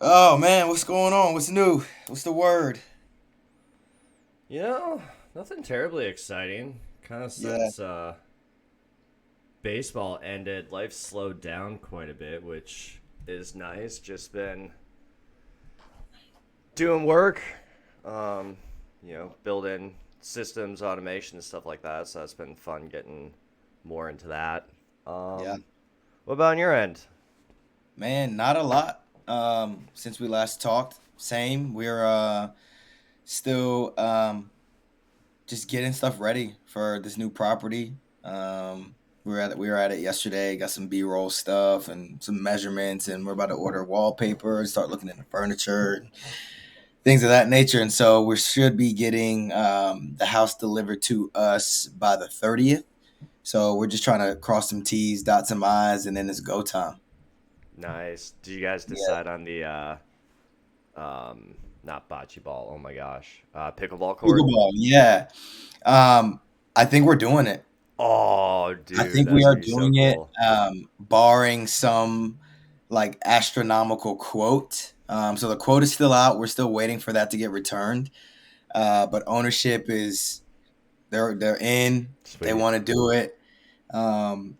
Oh man, what's going on? What's new? What's the word? You know, nothing terribly exciting. Kind of Yeah, since baseball ended, life slowed down quite a bit, which is nice. Just been doing work, um, building systems, automation, and stuff like that. So that's been fun getting more into that. yeah, What about on your end? man, not a lot. Since we last talked, same. We're still just getting stuff ready for this new property. We were at it yesterday. Got some B-roll stuff and some measurements, and we're about to order wallpaper and start looking into furniture and things of that nature. And so we should be getting the house delivered to us by the 30th. So we're just trying to cross some T's, dot some I's, and then it's go time. Nice. Did you guys Yeah. decide on the not bocce ball? Oh my gosh, pickleball court. Pickleball, yeah. I think we're doing it. Oh, I dude, think we that's are gonna be so doing it, cool. barring some like astronomical quote. So the quote is still out. We're still waiting for that to get returned. But ownership is they're in. They Sweet. want to do it. Um,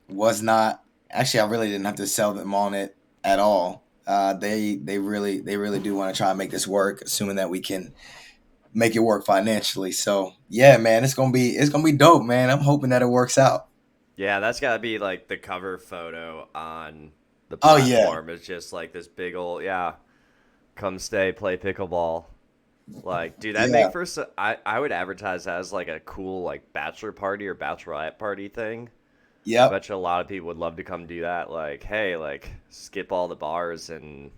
was not actually. I really didn't have to sell them on it at all. They really do want to try and make this work, assuming that we can make it work financially. So yeah, man, it's gonna be dope, man. I'm hoping that it works out. Yeah, that's gotta be like the cover photo on the Oh yeah, platform. It's just like this big old yeah. Come stay, play pickleball. Like, dude, that make yeah, for I would advertise that as like a cool like bachelor party or bachelorette party thing. I yep. bet you a lot of people would love to come do that. Like, hey, like skip all the bars and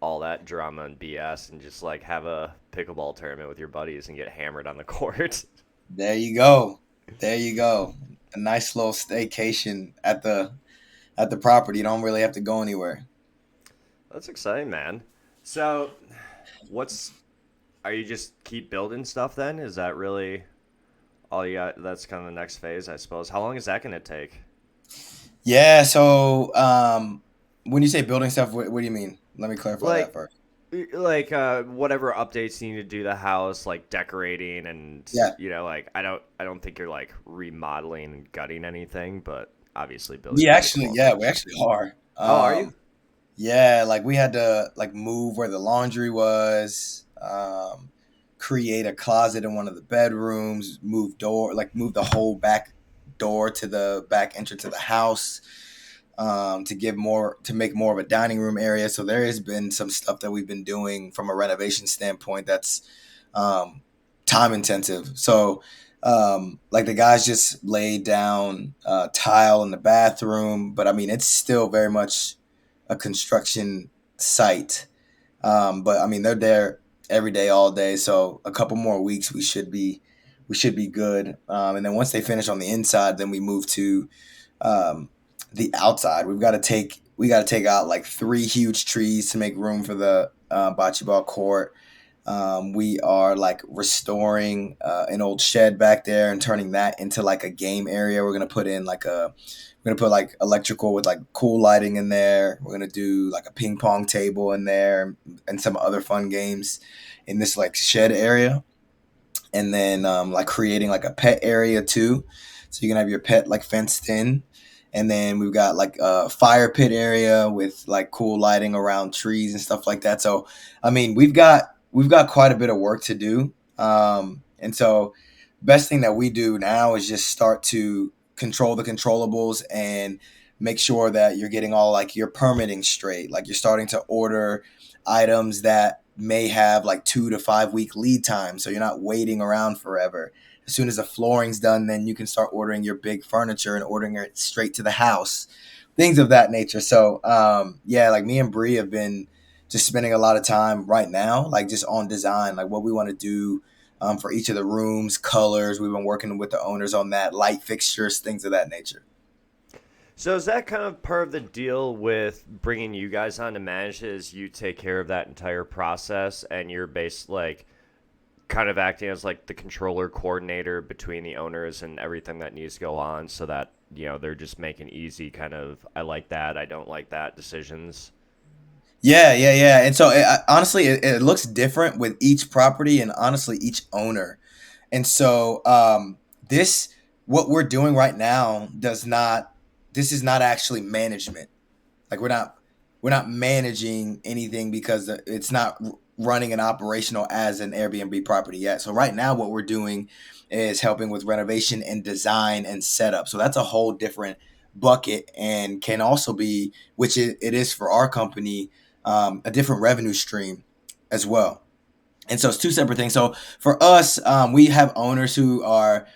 all that drama and BS and just like have a pickleball tournament with your buddies and get hammered on the court. There you go. There you go. A nice little staycation at the property. You don't really have to go anywhere. That's exciting, man. So, what's are you just keep building stuff then? Is that really all you got? That's kind of the next phase, I suppose. How long is that going to take? Yeah. So, when you say building stuff, what do you mean? Let me clarify that Like, first. whatever updates you need to do to the house, like decorating and Yeah. like I don't think you're like remodeling and gutting anything, but obviously building We pretty actually, small yeah, we things. actually are. Oh, are you? Yeah, like we had to like move where the laundry was, create a closet in one of the bedrooms, move the whole back door to the back entrance of the house, to make more of a dining room area. So there has been some stuff that we've been doing from a renovation standpoint that's um, time intensive. So like the guys just laid down tile in the bathroom, but I mean it's still very much a construction site. But I mean they're there every day, all day. So a couple more weeks we should be good. And then once they finish on the inside, then we move to um, the outside. We got to take out like three huge trees to make room for the bocce ball court. We are like restoring an old shed back there and turning that into like a game area. We're gonna put like electrical with like cool lighting in there. We're gonna do like a ping pong table in there and some other fun games in this like shed area. And then like creating like a pet area too, so you can have your pet like fenced in. And then we've got like a fire pit area with like cool lighting around trees and stuff like that. So I mean we've got quite a bit of work to do. And so best thing that we do now is just start to control the controllables and make sure that you're getting all like your permitting straight. Like you're starting to order items that may have like 2 to 5 week lead time, so you're not waiting around forever. As soon as the flooring's done, then you can start ordering your big furniture and ordering it straight to the house, things of that nature. So yeah, like me and Bree have been just spending a lot of time right now, like just on design, like what we want to do for each of the rooms, colors. We've been working with the owners on that, light fixtures, things of that nature. So is that kind of part of the deal with bringing you guys on to manage? Is you take care of that entire process and you're based like kind of acting as like the controller coordinator between the owners and everything that needs to go on, so that they're just making easy kind of I like that, I don't like that decisions. Yeah. And so honestly, it looks different with each property and honestly each owner. And so this what we're doing right now does not this is not actually management. Like we're not managing anything because it's not running and operational as an Airbnb property yet. So right now what we're doing is helping with renovation and design and setup. So that's a whole different bucket and can also be, which it is for our company, a different revenue stream as well. And so it's two separate things. So for us, we have owners who are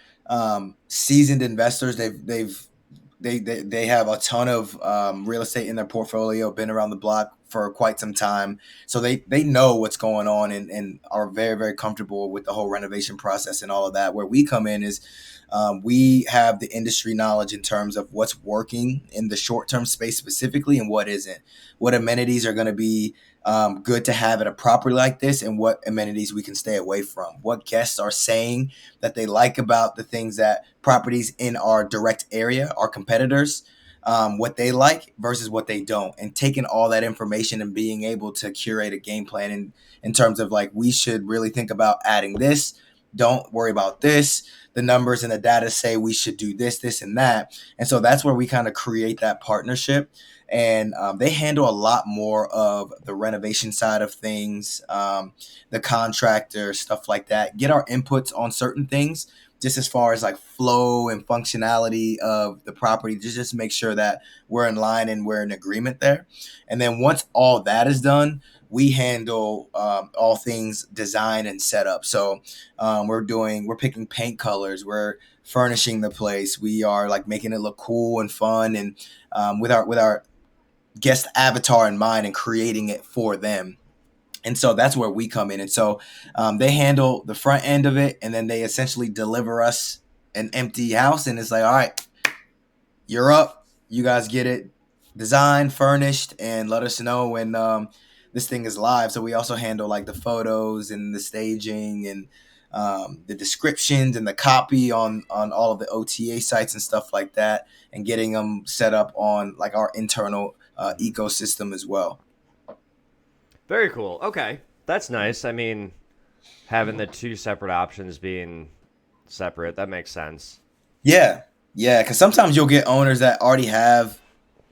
seasoned investors. They have a ton of real estate in their portfolio, been around the block for quite some time, so they know what's going on and are very very comfortable with the whole renovation process and all of that. Where we come in is we have the industry knowledge in terms of what's working in the short term space specifically and what isn't. What amenities are going to be good to have at a property like this, and what amenities we can stay away from. What guests are saying that they like about the things that properties in our direct area, our competitors, what they like versus what they don't, and taking all that information and being able to curate a game plan in terms of like we should really think about adding this. Don't worry about this. The numbers and the data say we should do this, and that. And so that's where we kind of create that partnership. And they handle a lot more of the renovation side of things, the contractor, stuff like that. Get our inputs on certain things, just as far as like flow and functionality of the property, just make sure that we're in line and we're in agreement there. And then once all that is done, we handle all things design and setup. So we're picking paint colors, we're furnishing the place, we are like making it look cool and fun, and with our guest avatar in mind and creating it for them. And so that's where we come in. And so they handle the front end of it, and then they essentially deliver us an empty house. And it's like, all right, you're up. You guys get it designed, furnished, and let us know when this thing is live. So we also handle like the photos and the staging and the descriptions and the copy on all of the OTA sites and stuff like that, and getting them set up on like our internal ecosystem as well. Very cool. Okay. That's nice. I mean, having the two separate options being separate, that makes sense. Yeah, yeah. Because sometimes you'll get owners that already have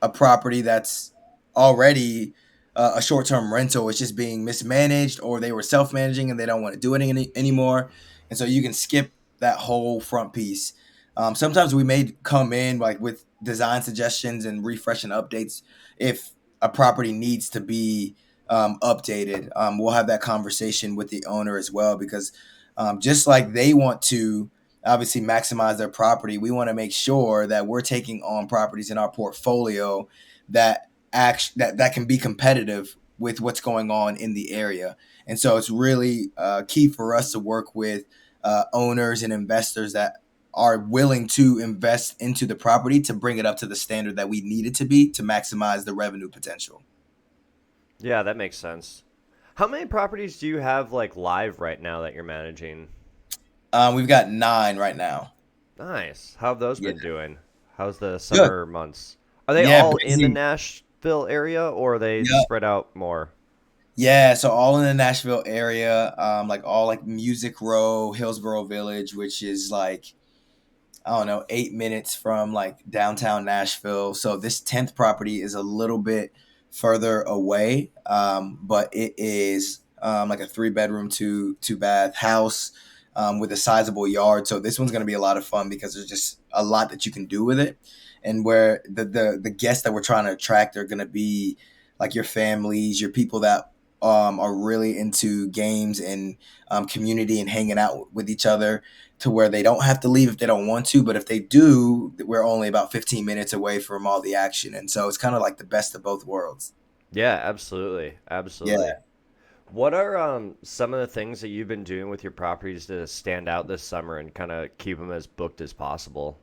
a property that's already a short-term rental. It's just being mismanaged, or they were self-managing and they don't want to do it anymore. And so you can skip that whole front piece. Sometimes we may come in like with design suggestions and refresh and updates if a property needs to be updated. We'll have that conversation with the owner as well, because just like they want to obviously maximize their property, we want to make sure that we're taking on properties in our portfolio that can be competitive with what's going on in the area. And so it's really key for us to work with owners and investors that are willing to invest into the property to bring it up to the standard that we need it to be to maximize the revenue potential. Yeah, that makes sense. How many properties do you have like live right now that you're managing? We've got 9 right now. Nice. How have those Yeah, been doing? How's the good. summer months? Are they Yeah, all in the busy. Nashville area or are they Yeah, spread out more? yeah. So all in the Nashville area, like all like Music Row, Hillsborough Village, which is like I don't know, 8 minutes from like downtown Nashville. So this 10th property is a little bit further away, but it is like a 3 bedroom, two bath house with a sizable yard. So this one's going to be a lot of fun because there's just a lot that you can do with it. And where the guests that we're trying to attract are going to be like your families, your people that are really into games and community and hanging out with each other, to where they don't have to leave if they don't want to, but if they do, we're only about 15 minutes away from all the action. And so it's kind of like the best of both worlds. Yeah, absolutely. Yeah. Absolutely. What are some of the things that you've been doing with your properties to stand out this summer and kind of keep them as booked as possible?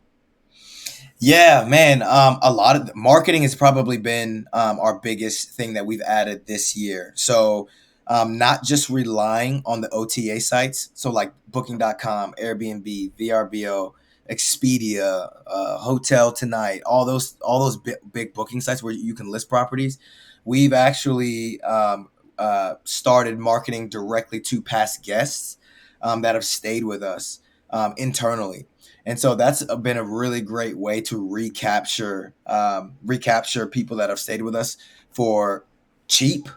Yeah, man. A lot of marketing has probably been our biggest thing that we've added this year. So, not just relying on the OTA sites. So, like Booking.com, Airbnb, VRBO, Expedia, Hotel Tonight, all those big booking sites where you can list properties. we've actually started marketing directly to past guests that have stayed with us internally. And so that's been a really great way to recapture people that have stayed with us for cheap,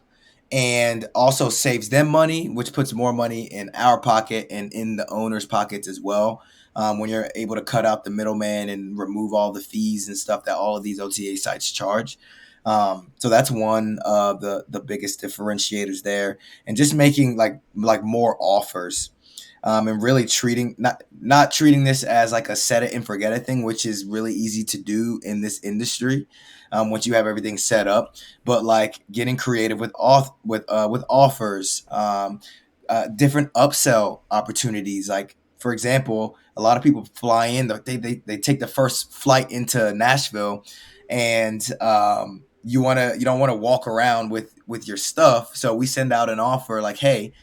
and also saves them money, which puts more money in our pocket and in the owner's pockets as well. When you're able to cut out the middleman and remove all the fees and stuff that all of these OTA sites charge. So that's one of the biggest differentiators there, and just making like more offers, and really treating not treating this as like a set it and forget it thing, which is really easy to do in this industry once you have everything set up. But like getting creative with offers, different upsell opportunities. Like for example, a lot of people fly in, they take the first flight into Nashville, and you don't want to walk around with your stuff, so we send out an offer like, hey,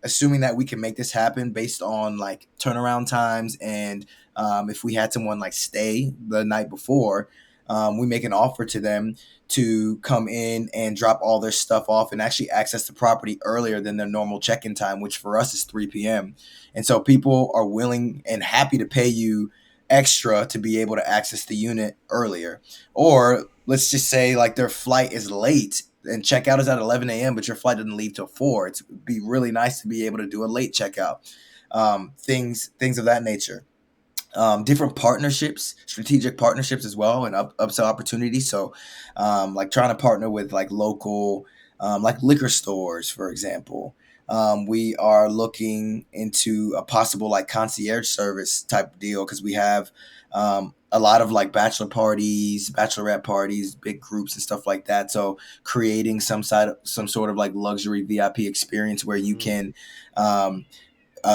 assuming that we can make this happen based on like turnaround times, and if we had someone like stay the night before, we make an offer to them to come in and drop all their stuff off and actually access the property earlier than their normal check-in time, which for us is 3 p.m. And so people are willing and happy to pay you extra to be able to access the unit earlier. Or let's just say like their flight is late and checkout is at 11 a.m., but your flight doesn't leave till 4. It'd be really nice to be able to do a late checkout. Things of that nature. Different partnerships, strategic partnerships as well, and upsell opportunities. So, like trying to partner with like local, like liquor stores, for example. We are looking into a possible like concierge service type deal because we have a lot of like bachelor parties, bachelorette parties, big groups and stuff like that. So creating some sort of like luxury VIP experience where you Mm. can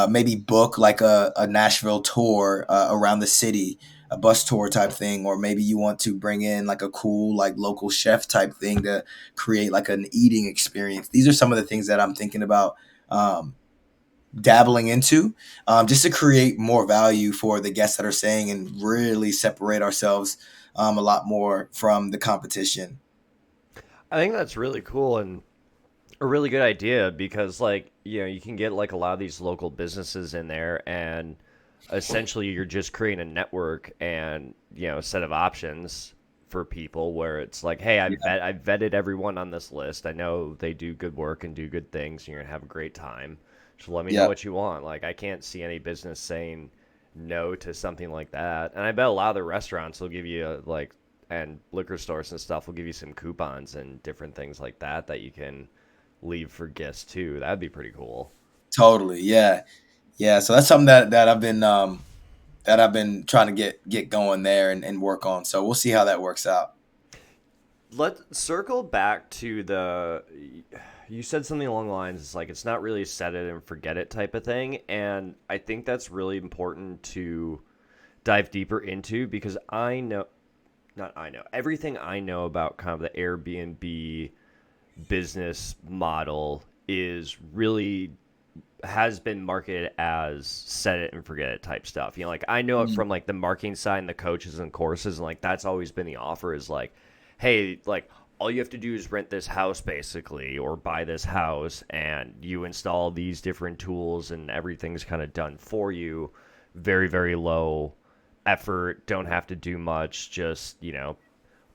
maybe book like a Nashville tour around the city, a bus tour type thing, or maybe you want to bring in like a cool like local chef type thing to create like an eating experience. These are some of the things that I'm thinking about dabbling into, just to create more value for the guests that are staying and really separate ourselves a lot more from the competition. I think that's really cool and a really good idea because, like, you know, you can get like a lot of these local businesses in there, and essentially you're just creating a network and, you know, a set of options for people where it's like, hey, I've vetted everyone on this list. I know they do good work and do good things, and you're gonna have a great time. So let me know Yeah, what you want. Like, I can't see any business saying no to something like that. And I bet a lot of the restaurants will give you like, and liquor stores and stuff will give you some coupons and different things like that that you can leave for guests too. That'd be pretty cool. totally. Yeah, yeah. So that's something that I've been trying to get going there and work on. So we'll see how that works out. Let's circle back to the. You said something along the lines, it's like it's not really set it and forget it type of thing, and I think that's really important to dive deeper into because I know, not I know, everything I know about kind of the Airbnb business model is really has been marketed as set it and forget it type stuff. You know, like I know it Mm. from like the marketing side and the coaches and courses, and like that's always been the offer is like, hey, like all you have to do is rent this house basically or buy this house and you install these different tools and everything's kind of done for you. Very, very low effort, don't have to do much, just, you know,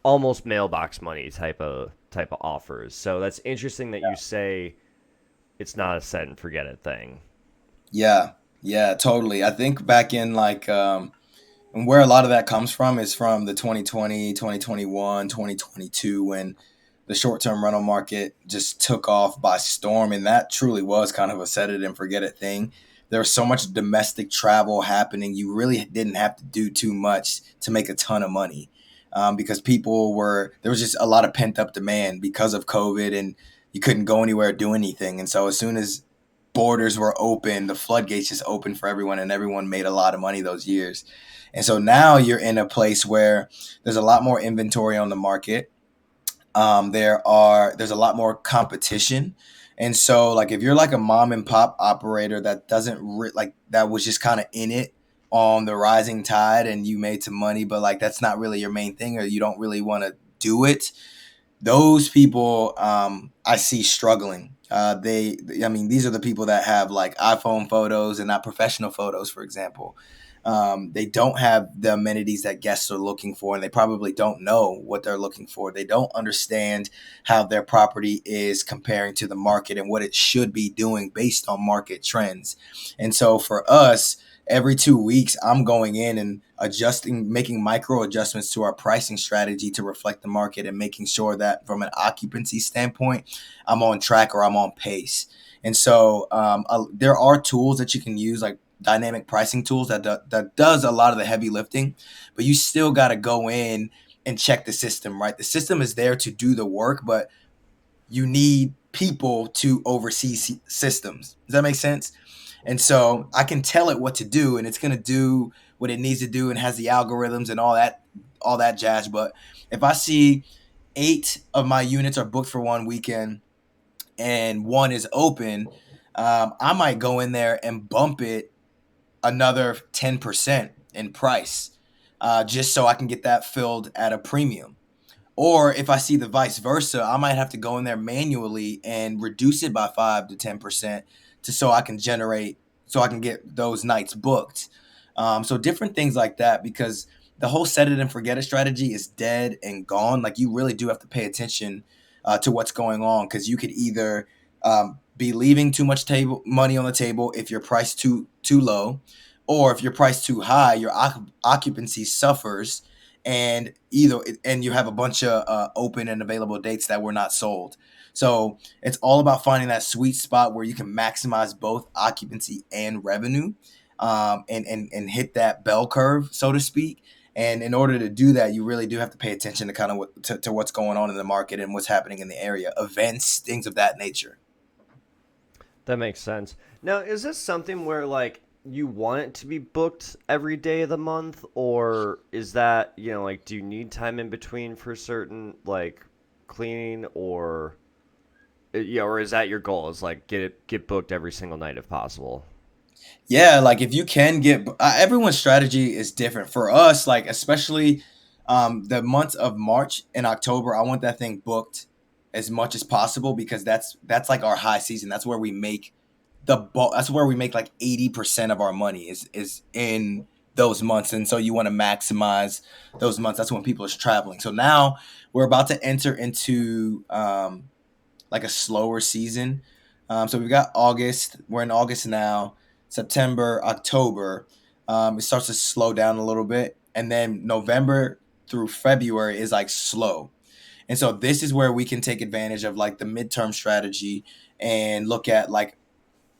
almost mailbox money type of offers. So that's interesting that you say it's not a set and forget it thing. Yeah, yeah, totally. I think back in like and where a lot of that comes from is from the 2020, 2021, 2022, when the short-term rental market just took off by storm, and that truly was kind of a set it and forget it thing. There was so much domestic travel happening. You really didn't have to do too much to make a ton of money, because there was just a lot of pent-up demand because of COVID, and you couldn't go anywhere or do anything. And so as soon as borders were open, the floodgates just opened for everyone, and everyone made a lot of money those years. And so now you're in a place where there's a lot more inventory on the market. There's a lot more competition. And so like if you're like a mom and pop operator that like that was just kind of in it on the rising tide and you made some money, but like that's not really your main thing, or you don't really want to do it, those people I see struggling. I mean, these are the people that have like iPhone photos and not professional photos, for example. They don't have the amenities that guests are looking for, and they probably don't know what they're looking for. They don't understand how their property is comparing to the market and what it should be doing based on market trends. And so for us, every 2 weeks, I'm going in and adjusting, making micro adjustments to our pricing strategy to reflect the market and making sure that from an occupancy standpoint, I'm on track or I'm on pace. And so there are tools that you can use, like dynamic pricing tools that does a lot of the heavy lifting, but you still got to go in and check the system, right? The system is there to do the work, but you need people to oversee systems. Does that make sense? And so I can tell it what to do, and it's going to do what it needs to do, and has the algorithms and all that jazz. But if I see 8 of my units are booked for one weekend and one is open, I might go in there and bump it another 10% in price, just so I can get that filled at a premium. Or if I see the vice versa, I might have to go in there manually and reduce it by 5 to 10% to so I can get those nights booked. So different things like that, because the whole set it and forget it strategy is dead and gone. Like, you really do have to pay attention to what's going on, because you could either be leaving too much table money on the table if your price too low, or if your price too high, your occupancy suffers, and you have a bunch of open and available dates that were not sold. So it's all about finding that sweet spot where you can maximize both occupancy and revenue, and hit that bell curve, so to speak. And in order to do that, you really do have to pay attention to kind of to what's going on in the market and what's happening in the area, events, things of that nature. That makes sense. Now, is this something where like you want it to be booked every day of the month, or is that, like, do you need time in between for certain like cleaning, or yeah, or is that your goal? Is like get booked every single night if possible? Yeah, like if you can get everyone's strategy is different. For us, like especially the months of March and October, I want that thing booked as much as possible, because that's like our high season. That's where we make that's where we make like 80% of our money is in those months. And so you want to maximize those months. That's when people are traveling. So now we're about to enter into like a slower season. So we've got August. We're in August now. September, October, it starts to slow down a little bit, and then November through February is like slow. And so this is where we can take advantage of like the midterm strategy and look at like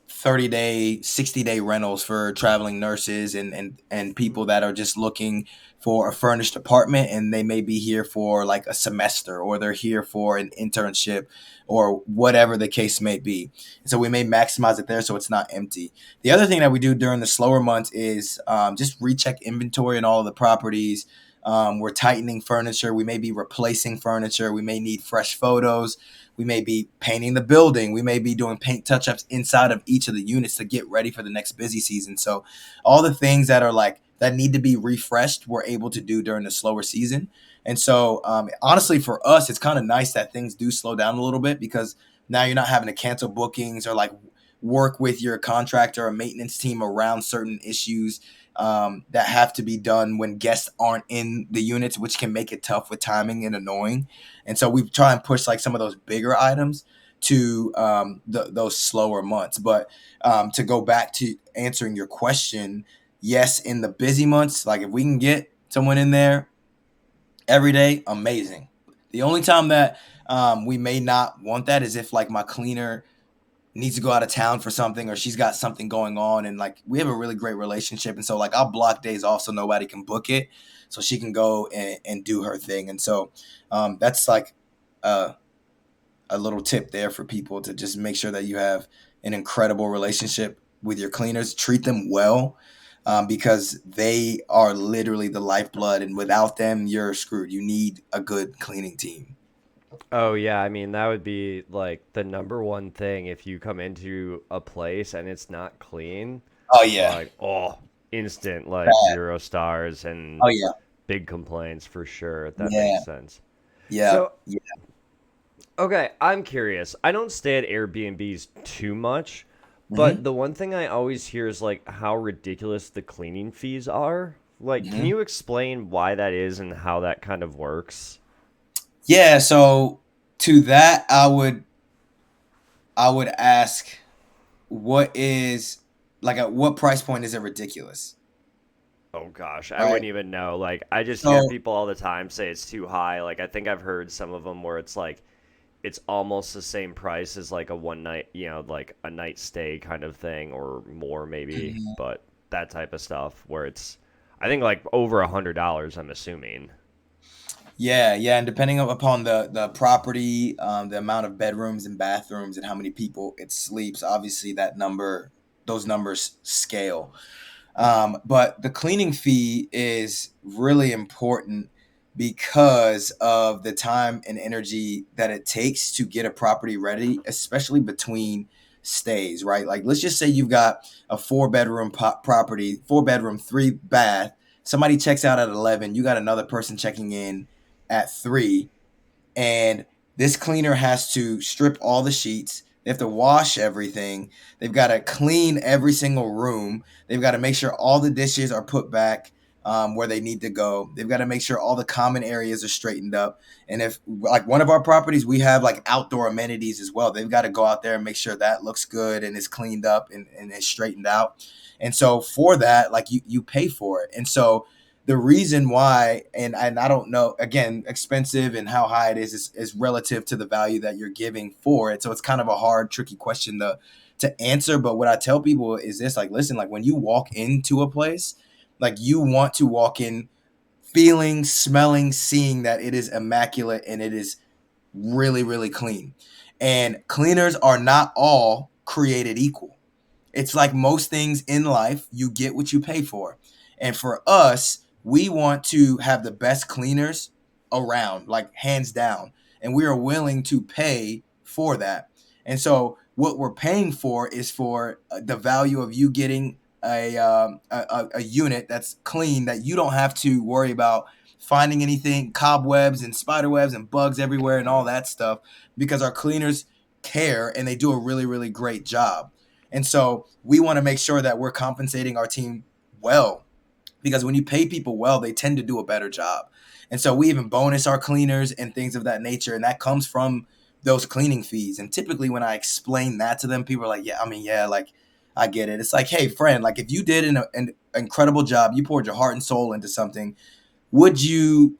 30-day, 60-day rentals for traveling nurses and people that are just looking for a furnished apartment, and they may be here for like a semester, or they're here for an internship, or whatever the case may be. So we may maximize it there so it's not empty. The other thing that we do during the slower months is just recheck inventory in all of the properties. We're tightening furniture. We may be replacing furniture. We may need fresh photos. We may be painting the building. We may be doing paint touch ups inside of each of the units to get ready for the next busy season. So, all the things that are like that need to be refreshed, we're able to do during the slower season. And so, honestly, for us, it's kind of nice that things do slow down a little bit, because now you're not having to cancel bookings or like work with your contractor or maintenance team around certain issues that have to be done when guests aren't in the units, which can make it tough with timing and annoying. And so we try and push like some of those bigger items to those slower months. But to go back to answering your question, yes, in the busy months, like if we can get someone in there every day, amazing. The only time that we may not want that is if like my cleaner needs to go out of town for something, or she's got something going on, and like we have a really great relationship, and so like I'll block days off so nobody can book it, so she can go and do her thing. And so that's like a, a little tip there for people to just make sure that you have an incredible relationship with your cleaners. Treat them well, because they are literally the lifeblood, and without them you're screwed. You need a good cleaning team. Oh yeah, I mean that would be like the number one thing if you come into a place and it's not clean. Oh yeah. Like, oh, instant like 0 stars and Oh yeah. big complaints for sure. That makes Yeah. sense. Yeah. So Yeah. Okay, I'm curious. I don't stay at Airbnbs too much, but Hmm. the one thing I always hear is like how ridiculous the cleaning fees are. Like, can Hmm. you explain why that is and how that kind of works? Yeah. So to that, I would ask, what is like at what price point is it ridiculous, Oh gosh, I right? wouldn't even know. Like, I just hear So people all the time say it's too high. Like, I think I've heard some of them where it's like it's almost the same price as like a one night, like a night stay kind of thing or more maybe, mhm. but that type of stuff where it's I think like over $100, I'm assuming. Yeah, yeah, and depending upon the property, the amount of bedrooms and bathrooms, and how many people it sleeps, obviously those numbers scale. But the cleaning fee is really important because of the time and energy that it takes to get a property ready, especially between stays, right? Like, let's just say you've got a four-bedroom property, four-bedroom, three bath. Somebody checks out at 11. You got another person checking in at 3, and this cleaner has to strip all the sheets. They have to wash everything. They've got to clean every single room. They've got to make sure all the dishes are put back where they need to go. They've got to make sure all the common areas are straightened up. And if, like, one of our properties, we have like outdoor amenities as well. They've got to go out there and make sure that looks good and is cleaned up and is straightened out. And so for that, like, you pay for it. And so the reason why, and I don't know, again, expensive and how high it is relative to the value that you're giving for it. So it's kind of a hard, tricky question to answer. But what I tell people is this: like, listen, like, when you walk into a place, like, you want to walk in feeling, smelling, seeing that it is immaculate and it is really, really clean. And cleaners are not all created equal. It's like most things in life, you get what you pay for. And for us, we want to have the best cleaners around, like, hands down. And we are willing to pay for that. And so what we're paying for is for the value of you getting a unit that's clean, that you don't have to worry about finding anything, cobwebs and spider webs and bugs everywhere and all that stuff, because our cleaners care and they do a really, really great job. And so we want to make sure that we're compensating our team well, because when you pay people well, they tend to do a better job. And so we even bonus our cleaners and things of that nature. And that comes from those cleaning fees. And typically when I explain that to them, people are like, yeah, I mean, yeah, like, I get it. It's like, hey, friend, like, if you did an incredible job, you poured your heart and soul into something, would you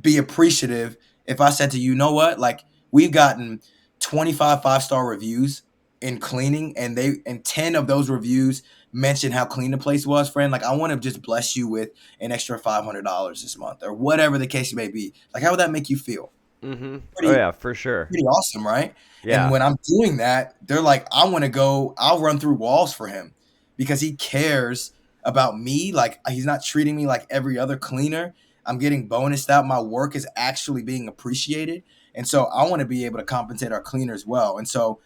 be appreciative if I said to you, you know what? Like, we've gotten 25 five-star reviews in cleaning, and 10 of those reviews mention how clean the place was, friend. Like, I want to just bless you with an extra $500 this month, or whatever the case may be. Like, how would that make you feel? Mm-hmm. Oh Pretty yeah, for sure. pretty awesome, right? And Yeah. when I'm doing that, they're like, I want to go, I'll run through walls for him because he cares about me. Like, he's not treating me like every other cleaner. I'm getting bonused out. My work is actually being appreciated. And so I want to be able to compensate our cleaners well. And so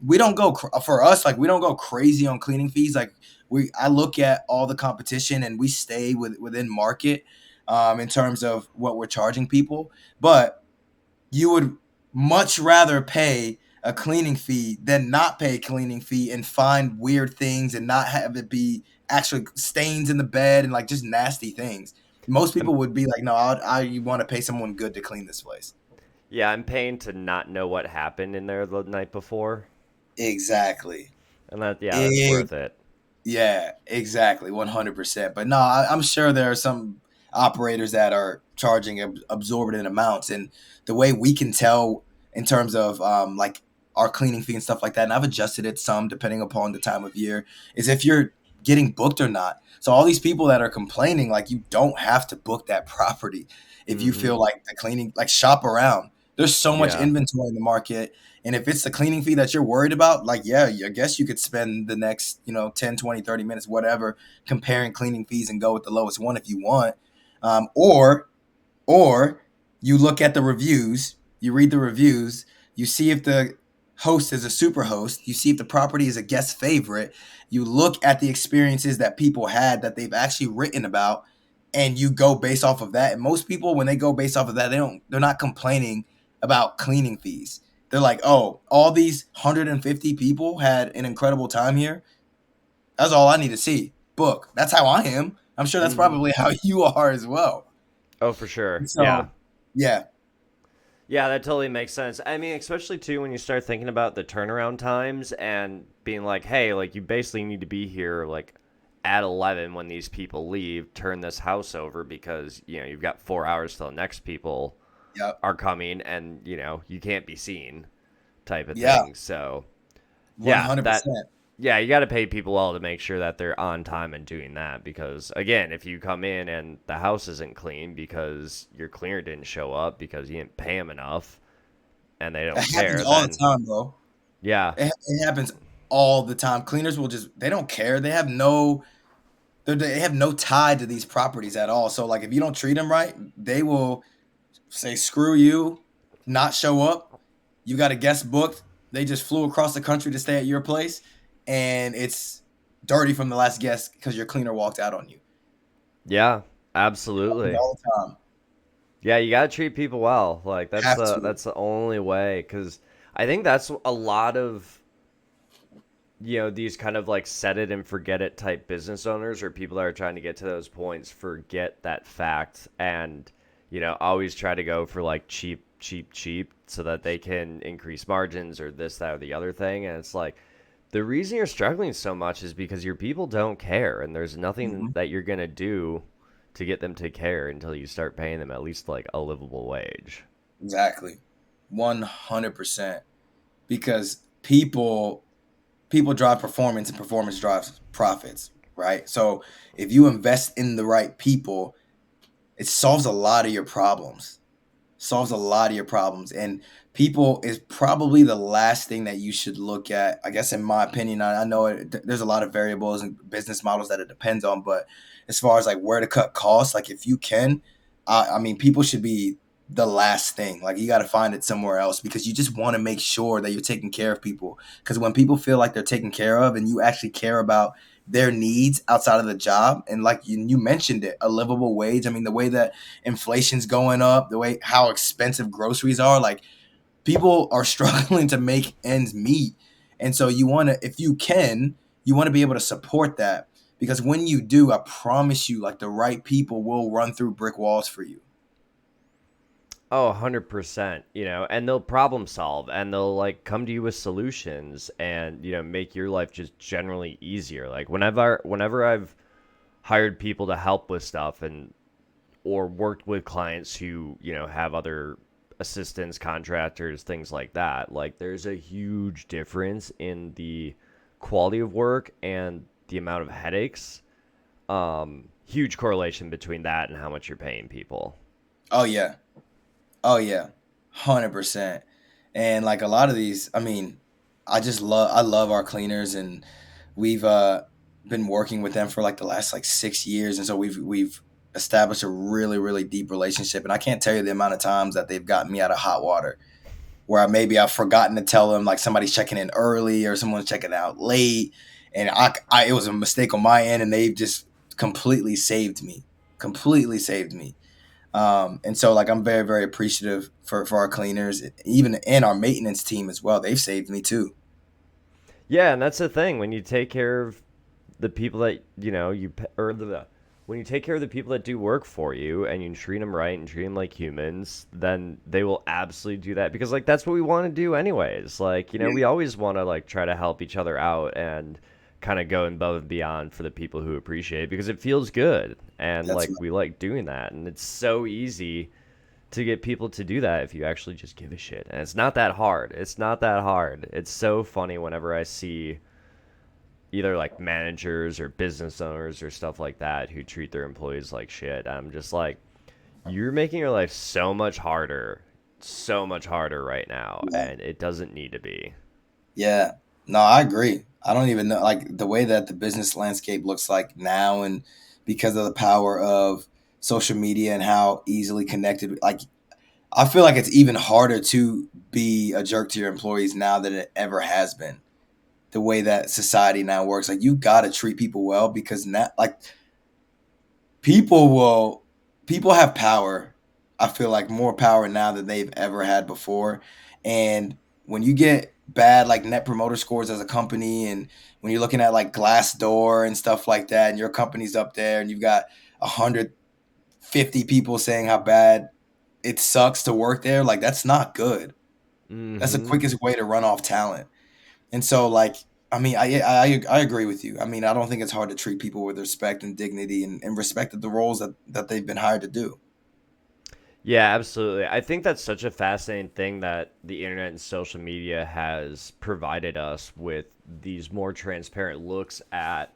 we don't go, for us, like, we don't go crazy on cleaning fees. Like, I look at all the competition and we stay within market in terms of what we're charging people. But you would much rather pay a cleaning fee than not pay a cleaning fee and find weird things and not have it be actually stains in the bed and, like, just nasty things. Most I'm people would be like, no, I want to pay someone good to clean this place. yeah, I'm paying to not know what happened in there the night before. Exactly. And that's worth it. Yeah, exactly, 100%. But no, I'm sure there are some operators that are charging absorbent amounts, and the way we can tell in terms of like, our cleaning fee and stuff like that, and I've adjusted it some depending upon the time of year, is if you're getting booked or not. So all these people that are complaining, like, you don't have to book that property if you Mm-hmm. feel like the cleaning, like, shop around. There's so much Yeah. inventory in the market, and if it's the cleaning fee that you're worried about, like, yeah, I guess you could spend the next, 10, 20, 30 minutes, whatever, comparing cleaning fees and go with the lowest one if you want. Or you look at the reviews, you read the reviews, you see if the host is a super host, you see if the property is a guest favorite, you look at the experiences that people had that they've actually written about, and you go based off of that. And most people, when they go based off of that, they're not complaining about cleaning fees. They're like, oh, all these 150 people had an incredible time here. That's all I need to see. Book. That's how I am. I'm sure that's Mm-hmm. probably how you are as well. Oh, for sure. Yeah. So, yeah, Yeah, that totally makes sense. I mean, especially too when you start thinking about the turnaround times and being like, hey, like you basically need to be here like at 11 when these people leave, turn this house over because, you've got 4 hours till the next people yep, are coming and, you can't be seen type of yeah, thing. So, yeah, that 100%. yeah, you got to pay people well to make sure that they're on time and doing that because again, if you come in and the house isn't clean because your cleaner didn't show up because you didn't pay them enough and they don't It happens care, all the then time, bro. yeah. It happens all the time. Cleaners will just they don't care. They have no tie to these properties at all. So like if you don't treat them right, they will say screw you, not show up. You got a guest booked. They just flew across the country to stay at your place, and it's dirty from the last guest because your cleaner walked out on you. Yeah, Happens absolutely. all the time. Yeah, you got to treat people well. Like Have to. that's the only way cuz I think that's a lot of these kind of like set it and forget it type business owners or people that are trying to get to those points forget that fact and always try to go for like cheap cheap cheap so that they can increase margins or this that or the other thing and it's like the reason you're struggling so much is because your people don't care and there's nothing Mhm. that you're going to do to get them to care until you start paying them at least like a livable wage. Exactly. 100%. Because people drive performance and performance drives profits, right? So if you invest in the right people, it solves a lot of your problems. Solves a lot of your problems. And people is probably the last thing that you should look at. I guess, in my opinion, I know there's a lot of variables and business models that it depends on, but as far as like where to cut costs, like if you can, I mean, people should be the last thing. Like you got to find it somewhere else because you just want to make sure that you're taking care of people. Because when people feel like they're taken care of and you actually care about their needs outside of the job, and like you mentioned it, a livable wage. I mean, the way that inflation's going up, the way how expensive groceries are, like people are struggling to make ends meet. And so you want to, if you can, you want to be able to support that because when you do, I promise you, like the right people will run through brick walls for you. Oh, 100%, and they'll problem solve and they'll like come to you with solutions and, make your life just generally easier. Like whenever I've hired people to help with stuff and or worked with clients who, have other assistants, contractors, things like that, like there's a huge difference in the quality of work and the amount of headaches. Huge correlation between that and how much you're paying people. Oh yeah. Oh yeah. 100%. And like a lot of these, I mean, I love our cleaners and we've been working with them for like the last like 6 years, and so we've established a really deep relationship. And I can't tell you the amount of times that they've gotten me out of hot water where maybe I've forgotten to tell them like somebody's checking in early or someone's checking out late, and it was a mistake on my end, and they've just completely saved me, completely saved me. And so like I'm very appreciative for our cleaners, even and our maintenance team as well. They've saved me too. Yeah, and that's the thing when you take care of the people that or when you take care of the people that do work for you and you treat them right and treat them like humans, then they will absolutely do that because like that's what we want to do anyways. Like we Yeah, always want to like try to help each other out and kind of go above and beyond for the people who appreciate it because it feels good and that's like right. we like doing that and it's so easy to get people to do that if you actually just give a shit and it's not that hard. It's not that hard. It's so funny whenever I see either like managers or business owners or stuff like that who treat their employees like shit. I'm just like, you're making your life so much harder right now, Yeah, and it doesn't need to be. yeah. No, I agree. I don't even know like the way that the business landscape looks like now, and because of the power of social media and how easily connected. Like I feel like it's even harder to be a jerk to your employees now than it ever has been. The way that society now works, like you got to treat people well because now, like people will, people have power I feel like more power now than they've ever had before. And when you get bad like net promoter scores as a company, and when you're looking at like Glassdoor and stuff like that, and your company's up there, and you've got 150 people saying how bad it sucks to work there, like that's not good. That's the Mm-hmm. quickest way to run off talent. And so, like, I mean, I agree with you. I mean, I don't think it's hard to treat people with respect and dignity, and respect the roles that they've been hired to do. Yeah, absolutely. I think that's such a fascinating thing that the internet and social media has provided us with these more transparent looks at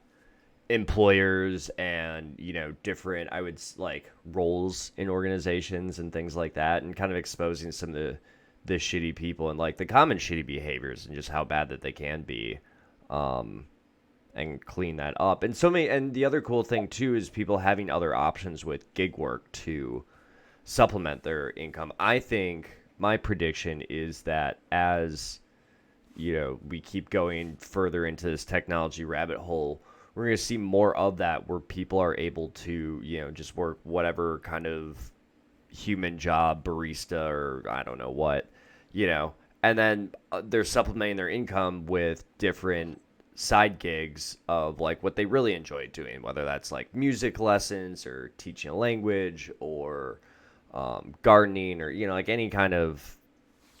employers and, different, like roles in organizations and things like that, and kind of exposing some of the shitty people and like the common shitty behaviors and just how bad that they can be. Um, and clean that up. And and the other cool thing too is people having other options with gig work to supplement their income. I think my prediction is that as we keep going further into this technology rabbit hole, we're going to see more of that where people are able to, just work whatever kind of human job, barista or I don't know what, you know, and then they're supplementing their income with different side gigs of like what they really enjoy doing, whether that's like music lessons or teaching a language or gardening or like any kind of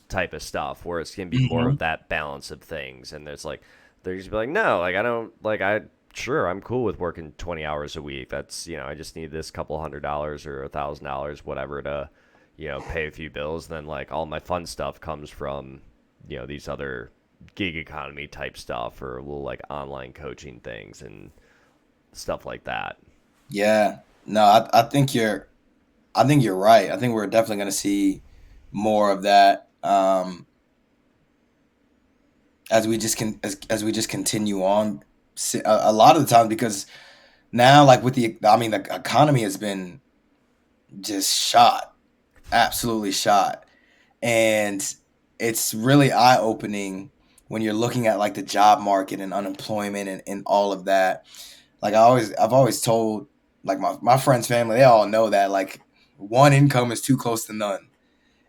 type of stuff where it's gonna be more of Mhm. that balance of things. And there's like they're just be like, no, like I don't like I sure I'm cool with working 20 hours a week. That's I just need this couple $100 or $1,000 whatever to pay a few bills. Then like all my fun stuff comes from these other gig economy type stuff or little like online coaching things and stuff like that. Yeah. No, I think you're right. I think we're definitely going to see more of that, as we just as we just continue on. A lot of the time, because now, like with I mean, the economy has been just shot, absolutely shot, and it's really eye opening when you're looking at like the job market and unemployment, and all of that. Like I've always told like my friends' family, they all know that like one income is too close to none.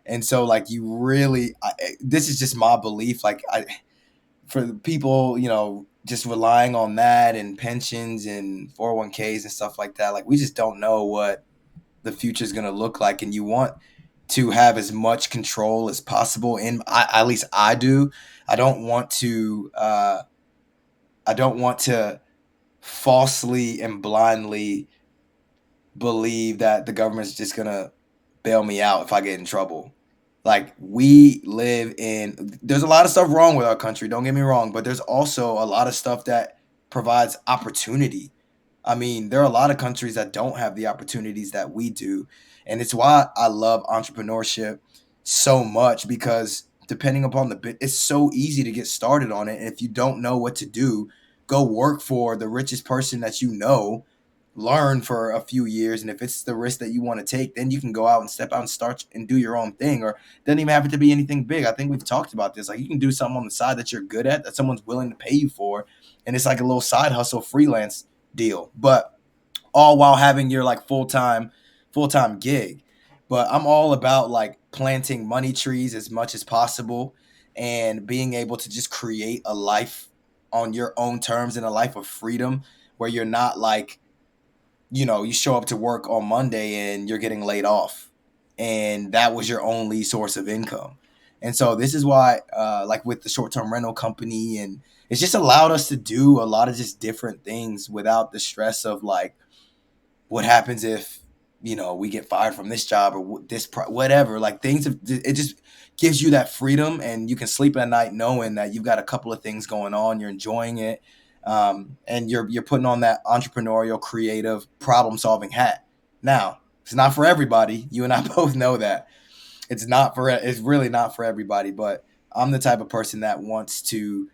And so like you really, this is just my belief. Like for the people, just relying on that and pensions and 401ks and stuff like that, like we just don't know what the future is going to look like. And you want to have as much control as possible. And at least I do. I don't want to, I don't want to falsely and blindly believe that the government's just gonna bail me out if I get in trouble. Like we live in, there's a lot of stuff wrong with our country, don't get me wrong, but there's also a lot of stuff that provides opportunity. I mean, there are a lot of countries that don't have the opportunities that we do. And it's why I love entrepreneurship so much, because depending upon the bit, it's so easy to get started on it. And if you don't know what to do, go work for the richest person that you know, learn for a few years, and if it's the risk that you want to take, then you can go out and step out and start and do your own thing. Or it doesn't even have to be anything big. I think we've talked about this. Like you can do something on the side that you're good at, that someone's willing to pay you for, and it's like a little side hustle freelance deal, but all while having your like full-time gig. But I'm all about like planting money trees as much as possible, and being able to just create a life on your own terms, and a life of freedom, where you're not like, you show up to work on Monday and you're getting laid off, and that was your only source of income. And so this is why, like with the short-term rental company, and it's just allowed us to do a lot of just different things without the stress of like, what happens if we get fired from this job, or whatever, like things it just gives you that freedom, and you can sleep at night knowing that you've got a couple of things going on, you're enjoying it, and you're putting on that entrepreneurial, creative, problem solving hat. Now it's not for everybody, you and I both know that. It's really not for everybody, but I'm the type of person that wants to,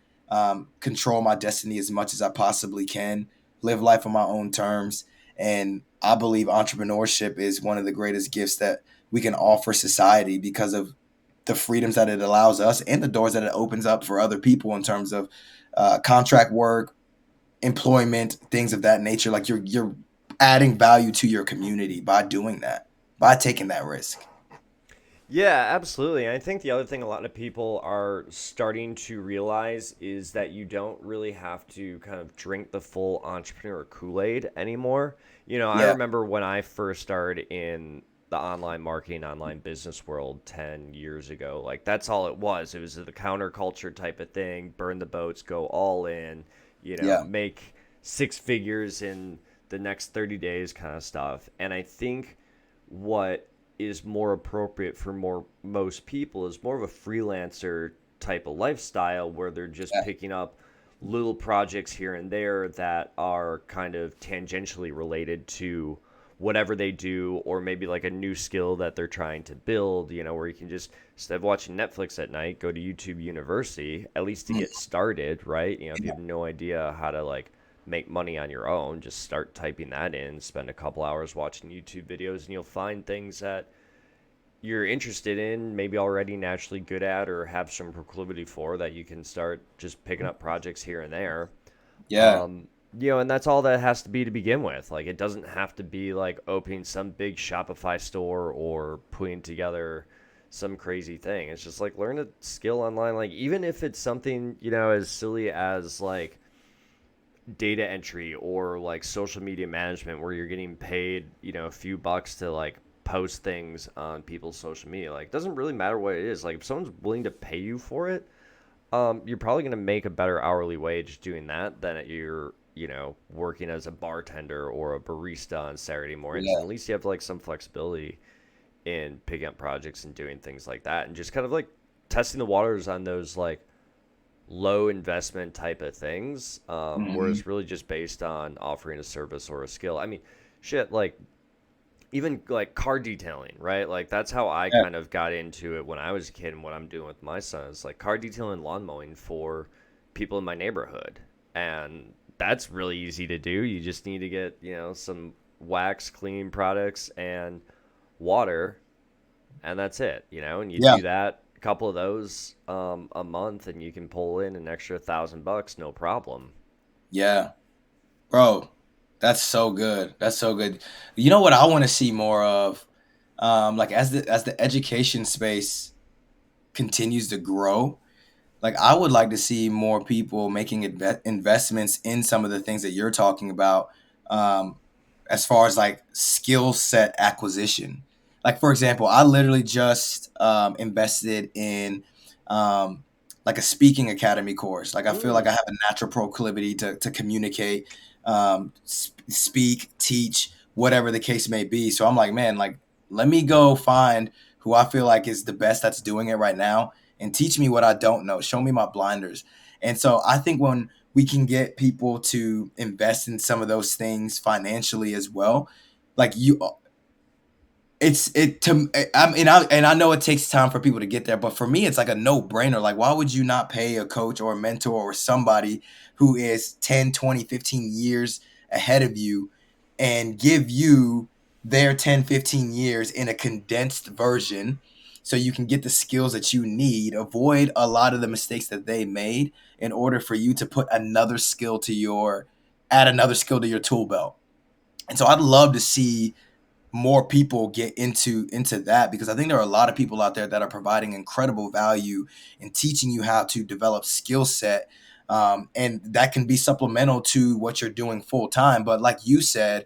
control my destiny as much as I possibly can, live life on my own terms. And I believe entrepreneurship is one of the greatest gifts that we can offer society, because of the freedoms that it allows us, and the doors that it opens up for other people in terms of, contract work, employment, things of that nature. Like you're adding value to your community by doing that, by taking that risk. Yeah, absolutely. And I think the other thing a lot of people are starting to realize is that you don't really have to kind of drink the full entrepreneur Kool-Aid anymore. I Yeah. remember when I first started in the online marketing, online business world 10 years ago, like that's all it was. It was the counterculture type of thing, burn the boats, go all in, Yeah. make six figures in the next 30 days kind of stuff. And I think what is more appropriate for most people is more of a freelancer type of lifestyle where they're just Yeah. picking up little projects here and there that are kind of tangentially related to whatever they do, or maybe like a new skill that they're trying to build, where you can just, instead of watching Netflix at night, go to YouTube University, at least to Mm. get started, right? If you Yeah. have no idea how to like make money on your own, just start typing that in, spend a couple hours watching YouTube videos, and you'll find things that you're interested in, maybe already naturally good at, or have some proclivity for, that you can start just picking up projects here and there. Yeah. And that's all that has to be to begin with. Like, it doesn't have to be like opening some big Shopify store or putting together some crazy thing. It's just like learn a skill online. Like, even if it's something, as silly as like data entry or like social media management where you're getting paid, a few bucks to like post things on people's social media. Like, it doesn't really matter what it is. Like, if someone's willing to pay you for it, you're probably going to make a better hourly wage doing that than you're, working as a bartender or a barista on Saturday mornings. And Yeah. at least you have like some flexibility in picking up projects and doing things like that, and just kind of like testing the waters on those like low investment type of things, where Hmm. it's really just based on offering a service or a skill. I mean, shit, like even like car detailing, right? Like that's how I Yeah. kind of got into it when I was a kid, and what I'm doing with my son is like car detailing, lawn mowing for people in my neighborhood. And that's really easy to do. You just need to get, some wax cleaning products and water, and that's it. And you Yeah. do that, a couple of those a month, and you can pull in an extra $1,000, no problem. Yeah. Bro, that's so good. That's so good. You know what I want to see more of? Like as the education space continues to grow, like I would like to see more people making investments in some of the things that you're talking about, um, as far as like skill set acquisition. Like for example, I literally just invested in um, like a speaking academy course. Like I feel like Mm. I have a natural proclivity to communicate, speak, teach, whatever the case may be. So I'm like, man, like let me go find who I feel like is the best that's doing it right now and teach me what I don't know. Show me my blinders. And so I think when we can get people to invest in some of those things financially as well, like you, it's it to I mean I know it takes time for people to get there, but for me it's like a no-brainer. Like why would you not pay a coach or a mentor or somebody who is 10, 20, 15 years ahead of you and give you their 10, 15 years in a condensed version so you can get the skills that you need, avoid a lot of the mistakes that they made in order for you to put another skill to your add another skill to your tool belt. And so I'd love to see more people get into that because I think there are a lot of people out there that are providing incredible value in teaching you how to develop skill set. And that can be supplemental to what you're doing full time. But like you said,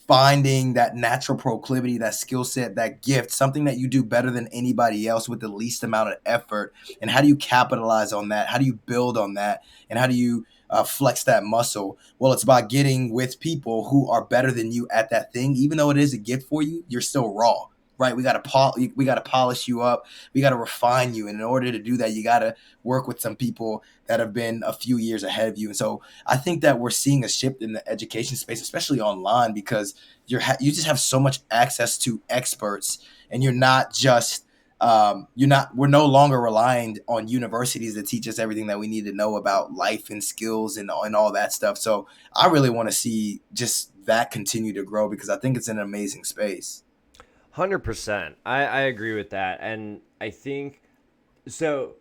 finding that natural proclivity, that skill set, that gift, something that you do better than anybody else with the least amount of effort. And how do you capitalize on that? How do you build on that? And how do you flex that muscle? Well, it's about getting with people who are better than you at that thing. Even though it is a gift for you, you're still raw. Right, we got to polish you up. We got to refine you, and in order to do that, you got to work with some people that have been a few years ahead of you. And so, I think that we're seeing a shift in the education space, especially online, because you just have so much access to experts, and you're not just you're not we're no longer relying on universities to teach us everything that we need to know about life and skills and all that stuff. So I really want to see just that continue to grow because I think it's an amazing space. 100%. I agree with that. And I think so.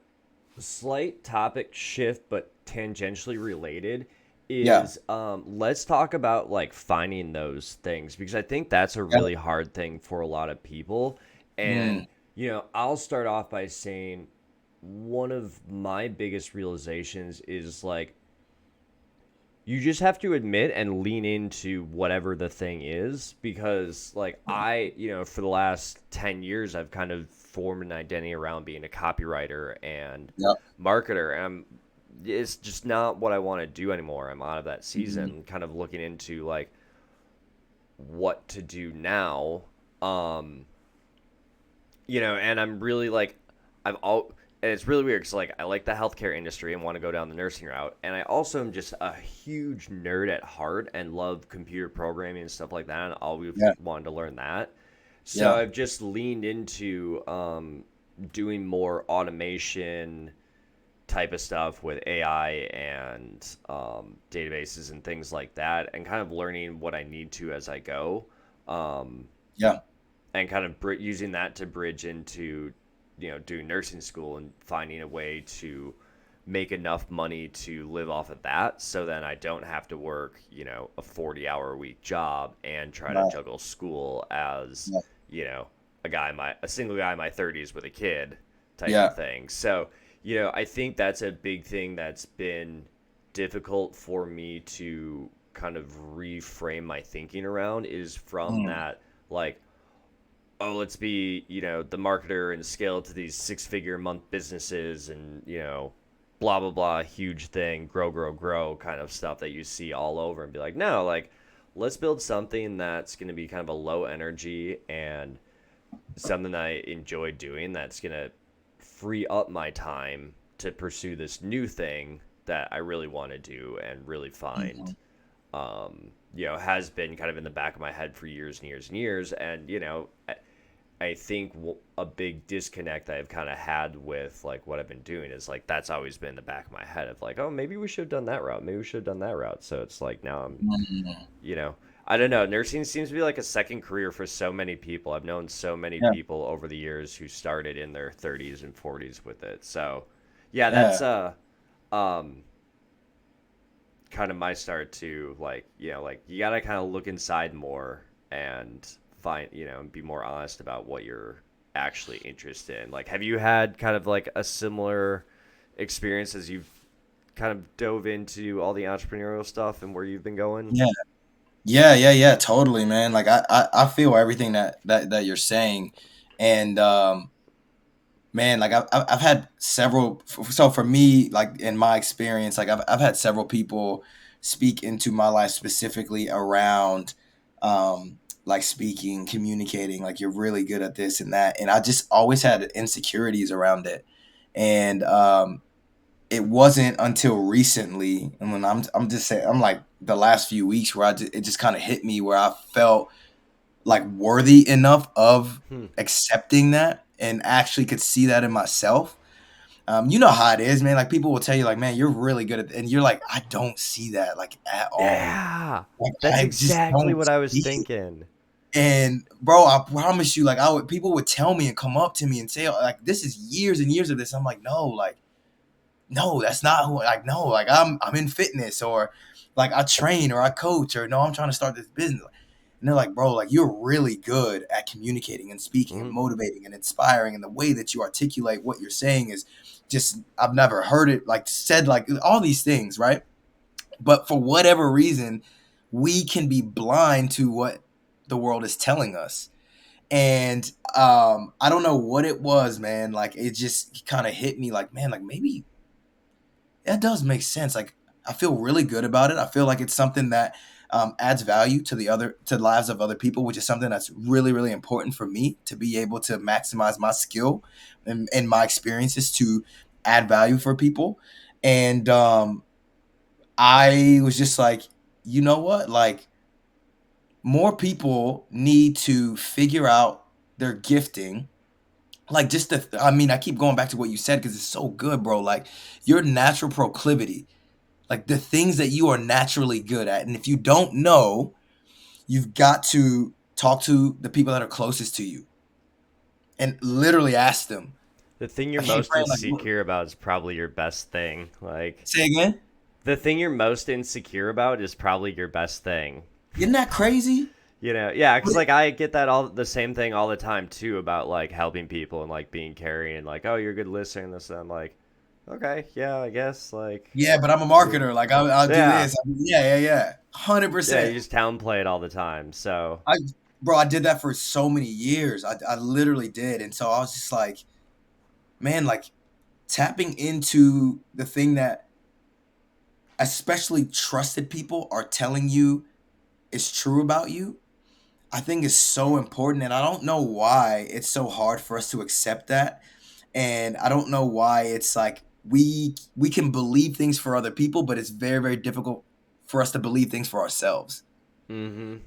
Slight topic shift, but tangentially related, Yeah. is let's talk about like finding those things, because I think that's a Yeah. really hard thing for a lot of people. And Mm. I'll start off by saying one of my biggest realizations is like you just have to admit and lean into whatever the thing is because like for the last 10 years I've kind of formed an identity around being a copywriter and Yep. marketer, and it's just not what I want to do anymore. I'm out of that Mhm. season, kind of looking into like what to do now. um and I'm really like, I've all, and it's really weird because like I like the healthcare industry and want to go down the nursing route, and I also am just a huge nerd at heart and love computer programming and stuff like that, and always Yeah. wanted to learn that. So Yeah. I've just leaned into doing more automation type of stuff with AI and databases and things like that, and kind of learning what I need to as I go. Um, Yeah. and kind of using that to bridge into doing nursing school and finding a way to make enough money to live off of that, so then I don't have to work a 40-hour a week job and try to Right. juggle school as Yeah. a single guy in my 30s with a kid type of Yeah. thing. So I think that's a big thing that's been difficult for me to kind of reframe my thinking around, is from Mm. that, like, oh, let's be, the marketer and scale to these 6-figure a month businesses and, blah, blah, blah, huge thing, grow, grow, grow kind of stuff that you see all over, and be like, no, like, let's build something that's going to be kind of a low energy and something that I enjoy doing that's going to free up my time to pursue this new thing that I really want to do and really find Mhm. has been kind of in the back of my head for years and years and years. And, I think a big disconnect I've kind of had with like what I've been doing is like that's always been in the back of my head of like, oh, maybe we should have done that route. Maybe we should have done that route. So it's like now I'm, Mhm. you know, I don't know. Nursing seems to be like a second career for so many people. I've known so many Yeah. people over the years who started in their 30s and 40s with it. So, yeah, Yeah. that's um kind of my start to like, like you got to kind of look inside more and find, and be more honest about what you're actually interested in. Like, have you had kind of like a similar experience as you've kind of dove into all the entrepreneurial stuff and where you've been going? Yeah. Yeah. Yeah. Yeah. Totally, man. Like I feel everything that you're saying, and man, like I've had several. So for me, like in my experience, like I've had several people speak into my life specifically around, like speaking, communicating. Like you're really good at this and that, and I just always had insecurities around it, and it wasn't until recently, and when I'm just saying, I'm like the last few weeks where it just kind of hit me where I felt like worthy enough of Hmm. accepting that and actually could see that in myself. You know how it is, man. Like people will tell you, like, man, you're really good at, and you're like, I don't see that, like at all. Yeah, Like that's I just exactly don't what I was see it. thinking. And bro, I promise you, like people would tell me and come up to me and say, like, this is years and years of this. I'm like, no, like, no, that's not who. Like, no, like I'm in fitness or like I train or I coach or no, I'm trying to start this business. And they're like, bro, like you're really good at communicating and speaking and Mhm. motivating and inspiring. And the way that you articulate what you're saying is just, I've never heard it like said, like all these things, right? But for whatever reason, we can be blind to what the world is telling us. And I don't know what it was, man. Like it just kind of hit me like, man, like maybe that does make sense. Like I feel really good about it. I feel like it's something that adds value to the lives of other people, which is something that's really really important for me to be able to maximize my skill and my experiences to add value for people. And I was just like, you know what, like more people need to figure out their gifting, like just the I mean I keep going back to what you said because it's so good, bro. Like your natural proclivity, like the things that you are naturally good at. And if you don't know, you've got to talk to the people that are closest to you and literally ask them, The thing you're like, hey, most Brian, like, insecure about is probably your best thing. Like, say again? the thing you're most insecure about is probably your best thing. Isn't that crazy? Yeah, because like I get that all the same thing all the time too about like helping people and like being caring and like, oh, you're a good listener and this and I'm like, okay, yeah, I guess like, Yeah, but I'm a you, marketer. Like I'll do yeah, this. Yeah, yeah, yeah. hundred yeah, you percent. just downplay it all the time. So, I, bro, I did that for so many years. I literally did, and so I was just like, man, like tapping into the thing that especially trusted people are telling you is true about you. I think is so important, and I don't know why it's so hard for us to accept that. And I don't know why it's like we can believe things for other people, but it's very very difficult for us to believe things for ourselves. mm-hmm.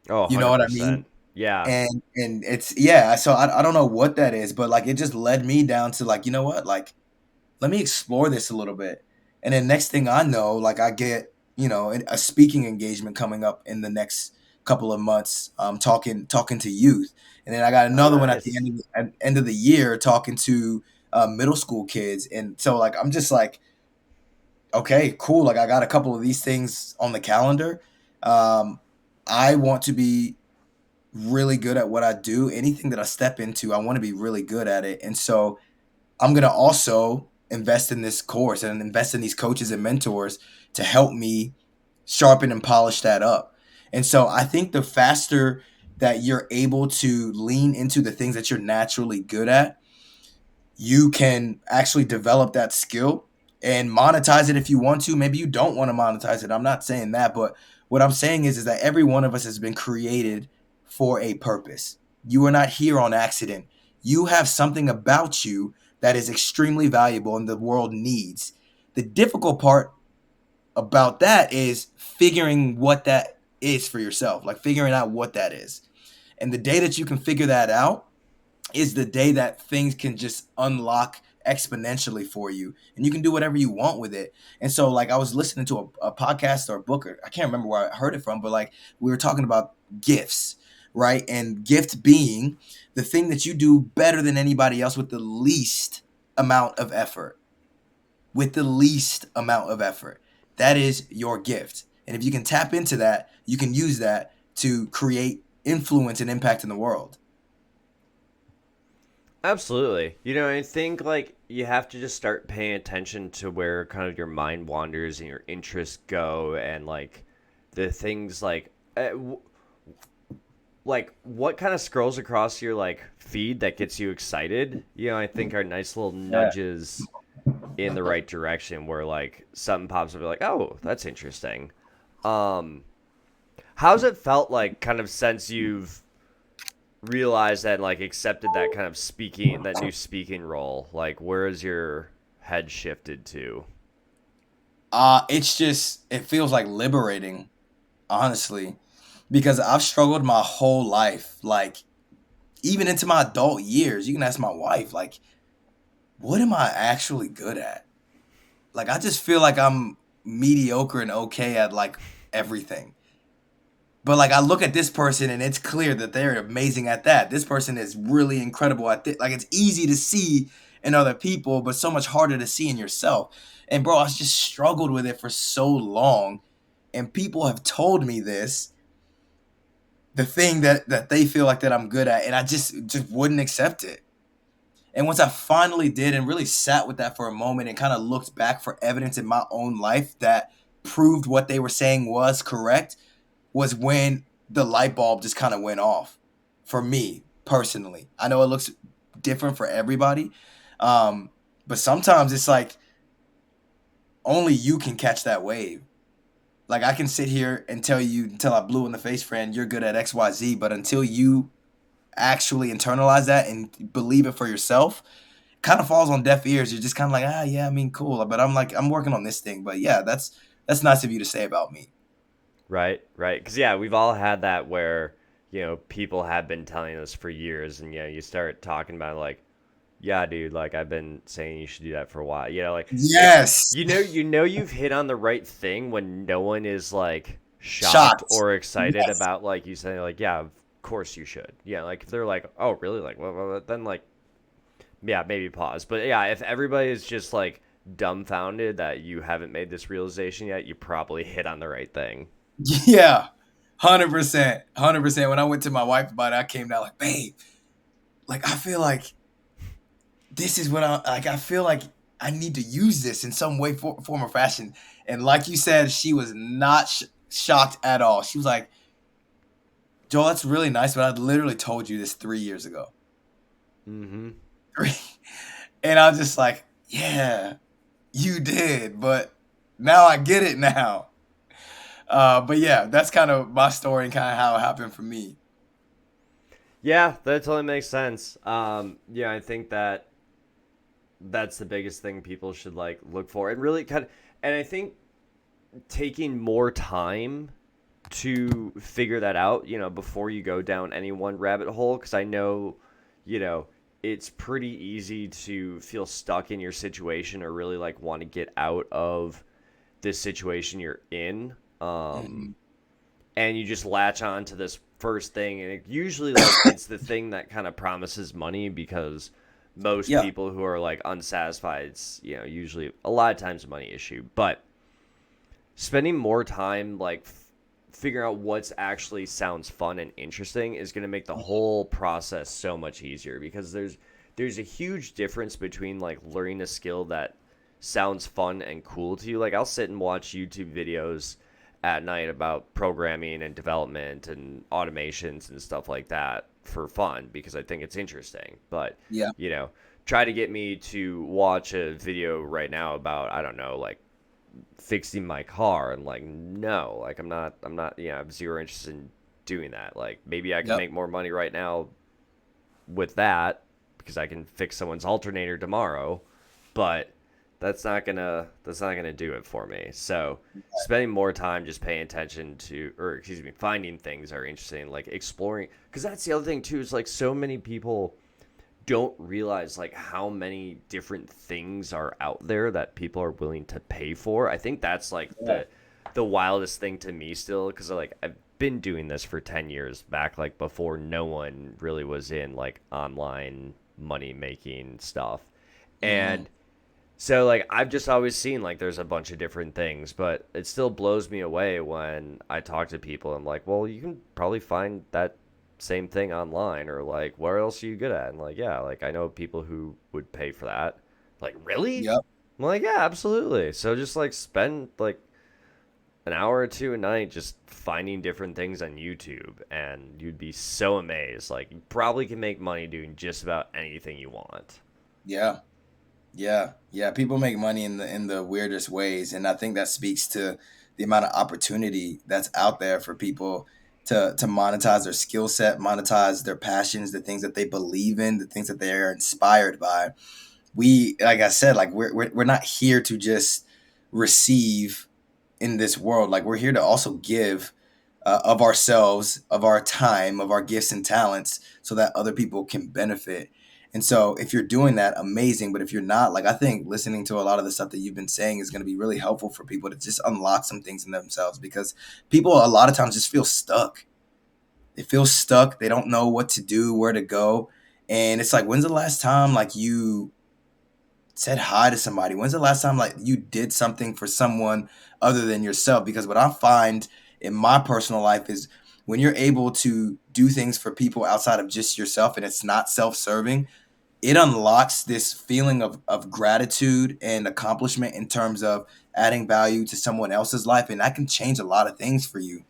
Oh, You know what I mean? 100%. Yeah, And it's yeah. So I don't know what that is, but like it just led me down to like, you know what, like let me explore this a little bit. And then next thing I know, like I get, a speaking engagement coming up in the next couple of months, talking to youth. And then I got oh, another one at the nice. end of the year talking to middle school kids. And so like I'm just like, okay, cool. Like I got a couple of these things on the calendar. Um, I want to be really good at what I do. Anything that I step into, I want to be really good at it. And so I'm going to also invest in this course and invest in these coaches and mentors to help me sharpen and polish that up. And so I think the faster that you're able to lean into the things that you're naturally good at, you can actually develop that skill and monetize it if you want to. Maybe you don't want to monetize it. I'm not saying that, but what I'm saying is that every one of us has been created for a purpose. You are not here on accident. You have something about you that is extremely valuable and the world needs. The difficult part about that is figuring what that is for yourself, like figuring out what that is. And the day that you can figure that out, is the day that things can just unlock exponentially for you and you can do whatever you want with it. And so like I was listening to a podcast or a book, or I can't remember where I heard it from, but like we were talking about gifts, right? And gift being the thing that you do better than anybody else with the least amount of effort. With the least amount of effort. That is your gift. And if you can tap into that, you can use that to create influence and impact in the world. Absolutely. I think like you have to just start paying attention to where kind of your mind wanders and your interests go and like the things like what kind of scrolls across your like feed that gets you excited. I think are nice little Yeah. nudges in the right direction where like something pops up you're like, "Oh, that's interesting." Um how's it felt like kind of since you've realized that like accepted that kind of speaking that new speaking role, like where is your head shifted to? It's just it feels like liberating, honestly, because I've struggled my whole life, like even into my adult years. You can ask my wife, like, what am I actually good at? Like, I just feel like I'm mediocre and okay at like everything. But like, I look at this person and it's clear that they're amazing at that. This person is really incredible at this. Like, it's easy to see in other people, but so much harder to see in yourself. And bro, I just struggled with it for so long, and people have told me this, the thing that they feel like that I'm good at, and I just wouldn't accept it. And once I finally did and really sat with that for a moment and kind of looked back for evidence in my own life that proved what they were saying was correct, was when the light bulb just kind of went off for me personally. I know it looks different for everybody, but sometimes it's like only you can catch that wave. Like I can sit here and tell you until I blue in the face, friend, you're good at XYZ, but until you actually internalize that and believe it for yourself, it kind of falls on deaf ears. You're just kind of like, ah, yeah, I mean, cool. But I'm like, I'm working on this thing. But yeah, that's nice of you to say about me. Right, because yeah, we've all had that where people have been telling us for years and you start talking about it, like, yeah, dude, like I've been saying you should do that for a while. Like it's Yes. you've hit on the right thing when no one is like shocked Shocked. or excited Yes. about like you saying like, yeah, of course you should. Yeah, like if they're like, oh, really? Like, well, then like, yeah, maybe pause. But yeah, if everybody is just like dumbfounded that you haven't made this realization yet, you probably hit on the right thing. Yeah. 100%, 100%. When I went to my wife about it, I came down like, babe, like I feel like this is what I like. I feel like I need to use this in some way, form, or fashion. And like you said, she was not shocked at all. She was like, Joel, that's really nice, but I literally told you this 3 years ago. Mm-hmm. And I was just like, yeah, you did, but now I get it now. But yeah, that's kind of my story and kind of how it happened for me. Yeah, that totally makes sense. Yeah, I think that that's the biggest thing people should like look for, and really kind of, and I think taking more time to figure that out, before you go down any one rabbit hole, because I know, you know, it's pretty easy to feel stuck in your situation or really like want to get out of this situation you're in. Mhm. And you just latch on to this first thing, and usually like it's the thing that kind of promises money, because most Yeah, people who are like unsatisfied, it's usually a lot of times a money issue. But spending more time like figuring out what's actually sounds fun and interesting is going to make the whole process so much easier, because there's a huge difference between like learning a skill that sounds fun and cool to you. Like I'll sit and watch YouTube videos at night about programming and development and automations and stuff like that for fun, because I think it's interesting. But, yeah, you know, try to get me to watch a video right now about, I don't know, like fixing my car, and like no, like I'm not I have zero interest in doing that. Like maybe I can yep, make more money right now with that, because I can fix someone's alternator tomorrow, but that's not gonna do it for me. So spending more time just paying attention to, or excuse me, finding things that are interesting, like exploring, because that's the other thing too, is like so many people don't realize like how many different things are out there that people are willing to pay for. I think that's like yeah, the wildest thing to me still, because like I've been doing this for 10 years back, like before no one really was in like online money making stuff. hmm And so like I've just always seen like there's a bunch of different things, but it still blows me away when I talk to people. I'm like, well, you can probably find that same thing online, or like where else are you good at? And like, yeah, like I know people who would pay for that. Like, really? yep, I'm like, yeah, absolutely. So just like spend like an hour or two a night just finding different things on YouTube, and you'd be so amazed. Like you probably can make money doing just about anything you want. yeah. Yeah, yeah. People make money in the weirdest ways, and I think that speaks to the amount of opportunity that's out there for people to monetize their skill set, monetize their passions, the things that they believe in, the things that they are inspired by. We, like I said, like we're not here to just receive in this world. Like we're here to also give of ourselves, of our time, of our gifts and talents, so that other people can benefit. And so, if you're doing that, amazing. But if you're not, like I think listening to a lot of the stuff that you've been saying is going to be really helpful for people to just unlock some things in themselves, because people a lot of times just feel stuck. They feel stuck. They don't know what to do, where to go. And it's like, when's the last time like you said hi to somebody? When's the last time like you did something for someone other than yourself? Because what I find in my personal life is when you're able to do things for people outside of just yourself and it's not self-serving, it unlocks this feeling of gratitude and accomplishment in terms of adding value to someone else's life. And that can change a lot of things for you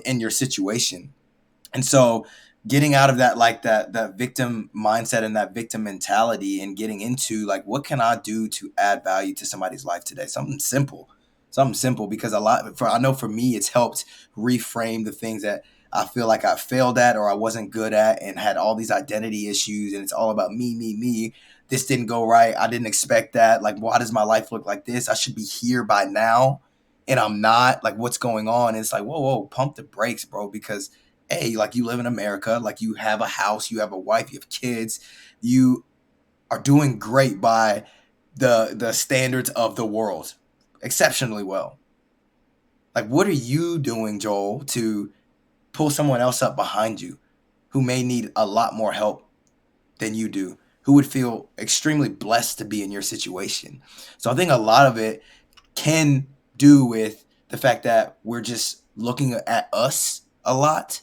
in your situation. And so getting out of that like that victim mindset and that victim mentality and getting into like what can I do to add value to somebody's life today? Something simple, because a lot for I know for me it's helped reframe the things that I feel like I failed at or I wasn't good at and had all these identity issues, and it's all about me. This didn't go right. I didn't expect that. Like, why does my life look like this? I should be here by now and I'm not. Like, what's going on? And it's like, whoa, pump the brakes, bro, because hey, like you live in America, like you have a house, you have a wife, you have kids, you are doing great by the standards of the world, exceptionally well. Like, what are you doing, Joel, to pull someone else up behind you who may need a lot more help than you do, who would feel extremely blessed to be in your situation? So I think a lot of it can do with the fact that we're just looking at us a lot.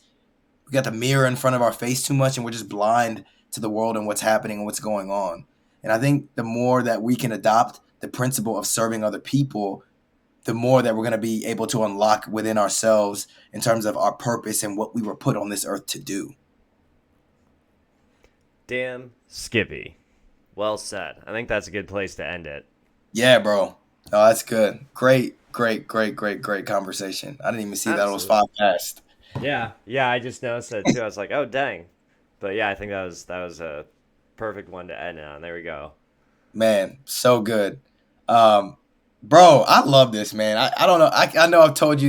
We got the mirror in front of our face too much, and we're just blind to the world and what's happening and what's going on. And I think the more that we can adopt the principle of serving other people, the more that we're going to be able to unlock within ourselves in terms of our purpose and what we were put on this earth to do. Damn, Skippy. Well said. I think that's a good place to end it. Yeah, bro. Oh, that's good. Great conversation. I didn't even see that it was Absolutely. five past. Yeah, I just noticed that too. I was like, oh dang. But yeah, I think that was a perfect one to end on. There we go. Man, so good. Um, bro, I love this, man. I don't know. I know I've told you